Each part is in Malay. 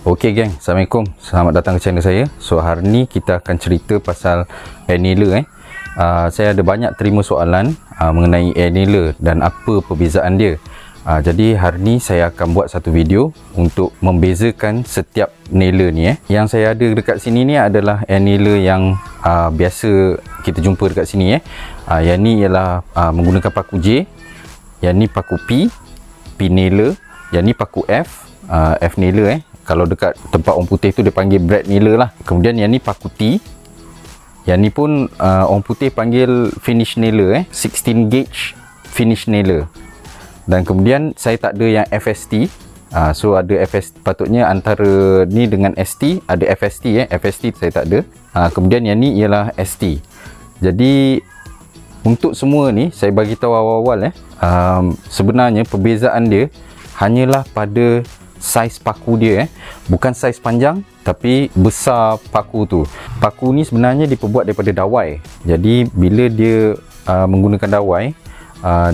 Okey geng, Assalamualaikum. Selamat datang ke channel saya. So hari ni kita akan cerita pasal air nailer. Saya ada banyak terima soalan mengenai air nailer dan apa perbezaan dia. Jadi hari ni saya akan buat satu video untuk membezakan setiap nailer ni. Yang saya ada dekat sini ni adalah air nailer yang biasa kita jumpa dekat sini. Yang ni ialah menggunakan paku J. Yang ni paku P nailer. Yang ni paku F nailer. Kalau dekat tempat orang putih tu dia panggil brad nailer lah. Kemudian yang ni paku T. Yang ni pun orang putih panggil finish nailer 16 gauge finish nailer. Dan kemudian saya tak ada yang FST. So ada FST, patutnya antara ni dengan ST ada FST FST saya tak ada. Kemudian yang ni ialah ST. Jadi untuk semua ni saya bagi tahu awal-awal sebenarnya perbezaan dia hanyalah pada saiz paku dia bukan saiz panjang tapi besar paku tu. Paku ni sebenarnya diperbuat daripada dawai. Jadi bila dia menggunakan dawai,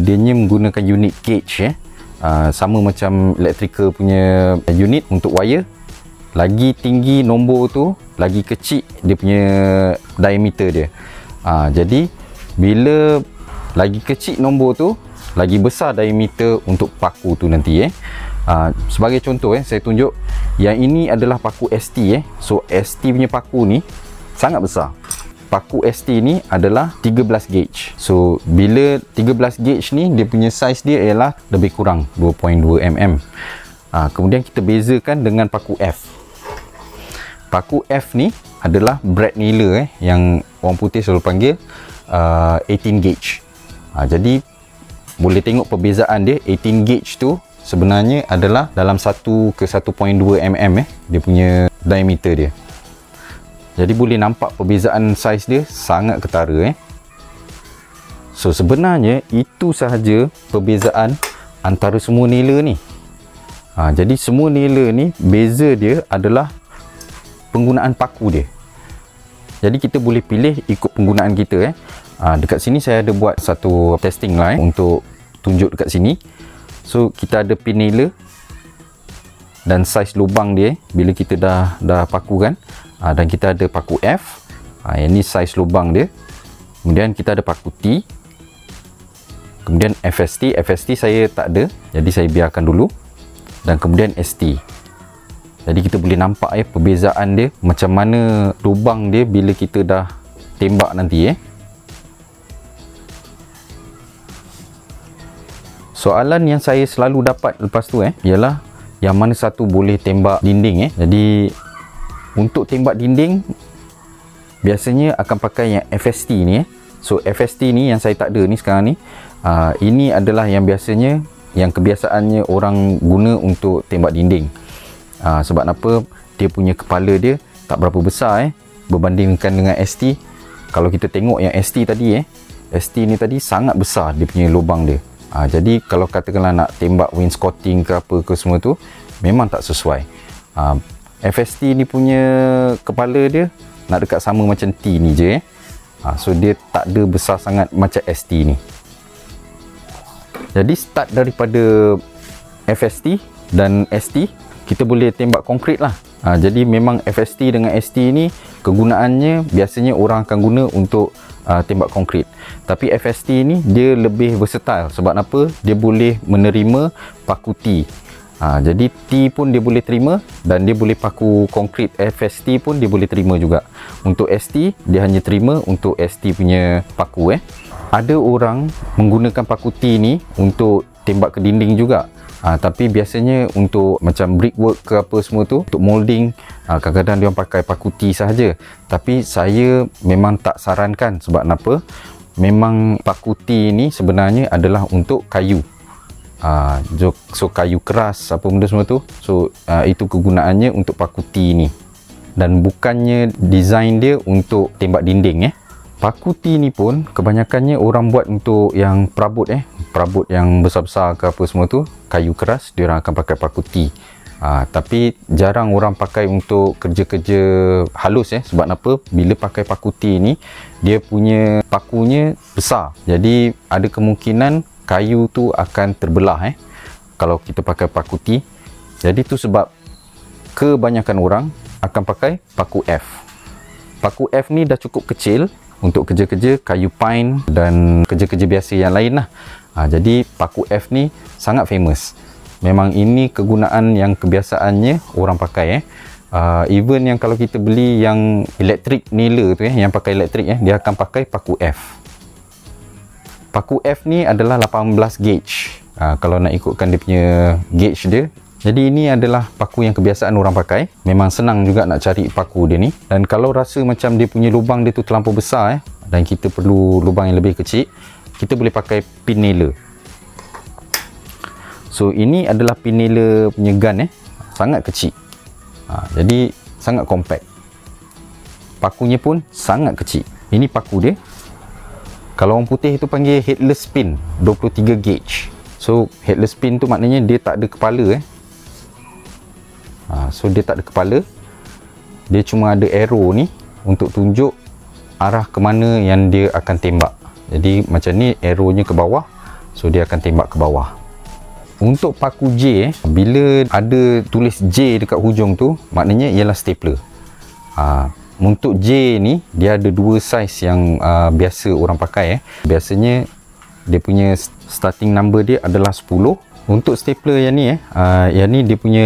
dianya menggunakan unit gauge sama macam electrical punya unit untuk wire. Lagi tinggi nombor tu, lagi kecil dia punya diameter dia. Jadi bila lagi kecil nombor tu, lagi besar diameter untuk paku tu nanti. Sebagai contoh saya tunjuk yang ini adalah paku ST. So ST punya paku ni sangat besar. Paku ST ni adalah 13 gauge. So bila 13 gauge ni dia punya saiz dia ialah lebih kurang 2.2 mm. Kemudian kita bezakan dengan paku F. Paku F ni adalah brad nailer yang orang putih selalu panggil 18 gauge. Jadi boleh tengok perbezaan dia. 18 gauge tu sebenarnya adalah dalam 1 ke 1.2 mm dia punya diameter dia. Jadi boleh nampak perbezaan saiz dia sangat ketara. So sebenarnya itu sahaja perbezaan antara semua nailer ni. Jadi semua nailer ni beza dia adalah penggunaan paku dia. Jadi kita boleh pilih ikut penggunaan kita. Dekat sini saya ada buat satu testing line untuk tunjuk dekat sini. So kita ada pin nailer dan saiz lubang dia bila kita dah pakukan. Dan kita ada paku F. Yang ni saiz lubang dia. Kemudian kita ada paku T. Kemudian FST. FST saya tak ada, jadi saya biarkan dulu. Dan kemudian ST. Jadi kita boleh nampak perbezaan dia, macam mana lubang dia bila kita dah tembak nanti. Soalan yang saya selalu dapat lepas tu ialah yang mana satu boleh tembak dinding. Jadi untuk tembak dinding biasanya akan pakai yang FST ni. So FST ni yang saya tak ada ni sekarang ni, ini adalah yang biasanya, yang kebiasaannya orang guna untuk tembak dinding. Sebab apa? Dia punya kepala dia tak berapa besar berbandingkan dengan ST. Kalau kita tengok yang ST tadi ST ni tadi sangat besar dia punya lubang dia. Jadi kalau katakanlah nak tembak wainscoting ke apa ke semua tu memang tak sesuai. FST ni punya kepala dia nak dekat sama macam T ni je. So dia tak ada besar sangat macam ST ni. Jadi start daripada FST dan ST kita boleh tembak konkrit lah. Jadi memang FST dengan ST ni kegunaannya biasanya orang akan guna untuk tembak konkrit. Tapi FST ni dia lebih versatile. Sebab apa? Dia boleh menerima paku T. Jadi T pun dia boleh terima dan dia boleh paku konkrit FST pun dia boleh terima juga. Untuk ST dia hanya terima untuk ST punya paku. Ada orang menggunakan paku T ni untuk tembak ke dinding juga. Tapi biasanya untuk macam brickwork ke apa semua tu, untuk molding, kadang-kadang dia orang pakai paku T sahaja. Tapi saya memang tak sarankan. Sebab apa? Memang paku T ni sebenarnya adalah untuk kayu. So kayu keras apa benda semua tu. So itu kegunaannya untuk paku T ni. Dan bukannya design dia untuk tembak dinding. Paku T ni pun kebanyakannya orang buat untuk yang perabot perabot yang besar-besar ke apa semua tu, kayu keras, dia orang akan pakai paku T. Tapi jarang orang pakai untuk kerja-kerja halus sebab apa? Bila pakai paku T ni dia punya pakunya besar. Jadi ada kemungkinan kayu tu akan terbelah kalau kita pakai paku T. Jadi tu sebab kebanyakan orang akan pakai paku F. Paku F ni dah cukup kecil untuk kerja-kerja kayu pine dan kerja-kerja biasa yang lain lah. Jadi paku F ni sangat famous. Memang ini kegunaan yang kebiasaannya orang pakai. Even yang kalau kita beli yang elektrik nailer tu yang pakai elektrik dia akan pakai paku F. Paku F ni adalah 18 gauge. Kalau nak ikutkan dia punya gauge dia. Jadi ini adalah paku yang kebiasaan orang pakai. Memang senang juga nak cari paku dia ni. Dan kalau rasa macam dia punya lubang dia tu terlampau besar dan kita perlu lubang yang lebih kecil, kita boleh pakai pin nailer. So ini adalah pin nailer punya gun sangat kecil. Jadi sangat compact. Pakunya pun sangat kecil. Ini paku dia. Kalau orang putih itu panggil headless pin 23 gauge. So headless pin tu maknanya dia tak ada kepala so dia tak ada kepala. Dia cuma ada arrow ni untuk tunjuk arah ke mana yang dia akan tembak. Jadi macam ni arrow nya ke bawah, so dia akan tembak ke bawah. Untuk paku J bila ada tulis J dekat hujung tu, maknanya ialah stapler. Untuk J ni dia ada dua size yang biasa orang pakai. Biasanya dia punya starting number dia adalah 10. Untuk stapler yang ni yang ni dia punya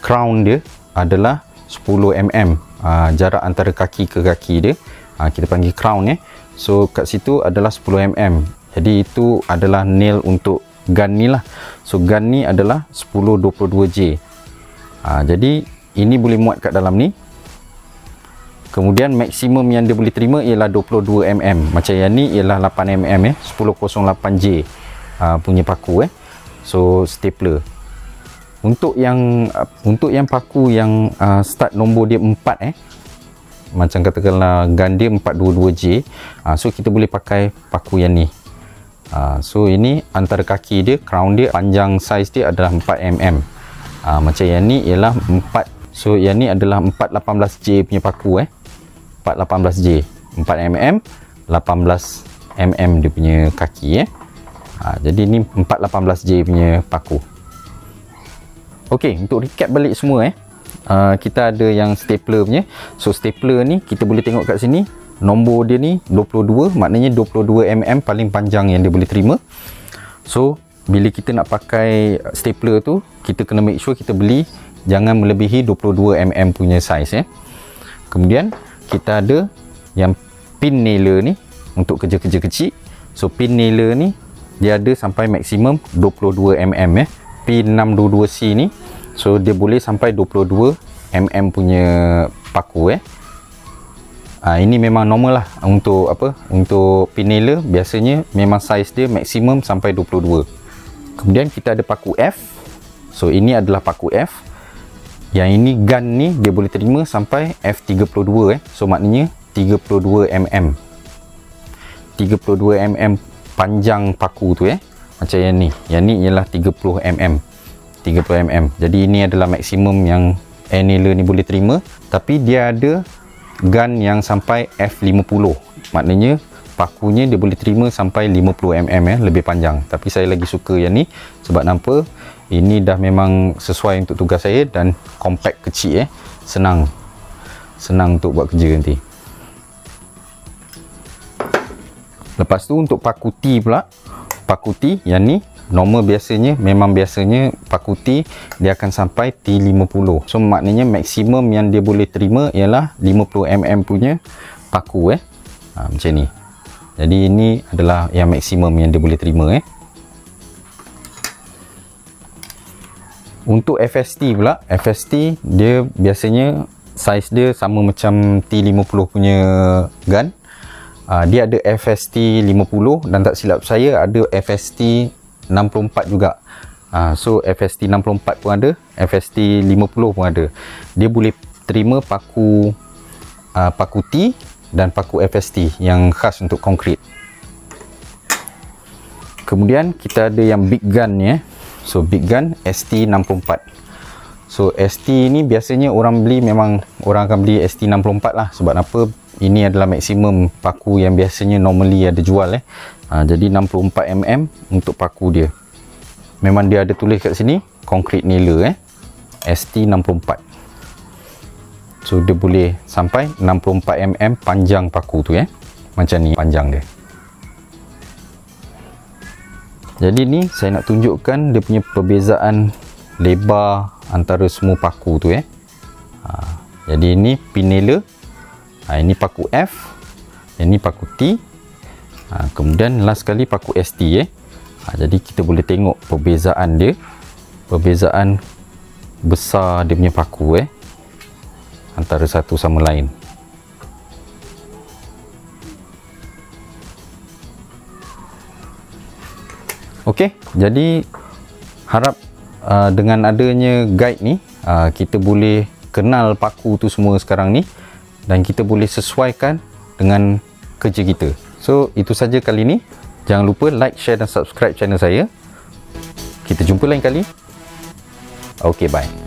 crown dia adalah 10 mm. Jarak antara kaki ke kaki dia kita panggil crown so kat situ adalah 10 mm. Jadi itu adalah nail untuk gun ni lah. So gun ni adalah 10-22J. Jadi ini boleh muat kat dalam ni. Kemudian maksimum yang dia boleh terima ialah 22 mm. Macam yang ni ialah 8 mm 1008J punya paku so stapler. Untuk yang paku yang start nombor dia 4 macam katakanlah gun dia 422J, so kita boleh pakai paku yang ni. So ini antara kaki dia, crown dia, panjang saiz dia adalah 4mm. Macam yang ni ialah 4. So yang ni adalah 418J punya paku 418J 4mm 18mm dia punya kaki jadi ni 418J punya paku. Okey, untuk recap balik semua kita ada yang stapler punya. So stapler ni kita boleh tengok kat sini nombor dia ni 22, maknanya 22mm paling panjang yang dia boleh terima. So bila kita nak pakai stapler tu, kita kena make sure kita beli jangan melebihi 22mm punya size Kemudian kita ada yang pin nailer ni untuk kerja-kerja kecil. So pin nailer ni dia ada sampai maksimum 22mm pin 622C ni, so dia boleh sampai 22mm punya paku ini memang normal lah untuk untuk pin nailer. Biasanya memang saiz dia maksimum sampai 22. Kemudian kita ada paku F. So ini adalah paku F. Yang ini gun ni dia boleh terima sampai F32 so maknanya 32mm 32mm panjang paku tu macam yang ni ialah 30mm. Jadi ini adalah maksimum yang air nailer ni boleh terima. Tapi dia ada gun yang sampai F50, maknanya pakunya dia boleh terima sampai 50mm lebih panjang. Tapi saya lagi suka yang ni sebab nampak ini dah memang sesuai untuk tugas saya dan compact kecil senang untuk buat kerja nanti. Lepas tu untuk paku T pula. Paku T yang ni normal biasanya paku T dia akan sampai T50. So maknanya maksimum yang dia boleh terima ialah 50mm punya paku macam ni. Jadi ini adalah yang maksimum yang dia boleh terima Untuk FST pula, FST dia biasanya saiz dia sama macam T50 punya gun. Dia ada FST 50 dan tak silap saya ada FST 64 juga. So FST 64 pun ada, FST 50 pun ada. Dia boleh terima paku T dan paku FST yang khas untuk konkrit. Kemudian kita ada yang big gun ni So big gun ST64. So ST ni biasanya orang beli, memang orang akan beli ST64 lah. Sebab apa? Ini adalah maksimum paku yang biasanya normally ada jual jadi 64mm untuk paku dia. Memang dia ada tulis kat sini concrete nailer ST64. So dia boleh sampai 64 mm panjang paku tu macam ni panjang dia. Jadi ni saya nak tunjukkan dia punya perbezaan lebar antara semua paku tu Jadi ini pin nailer, ini paku F, ini paku T, kemudian last sekali paku ST Jadi kita boleh tengok perbezaan dia, perbezaan besar dia punya paku antara satu sama lain. Okey, jadi harap dengan adanya guide ni kita boleh kenal paku tu semua sekarang ni dan kita boleh sesuaikan dengan kerja kita. So itu saja kali ni. Jangan lupa like, share dan subscribe channel saya. Kita jumpa lain kali. Okay, bye.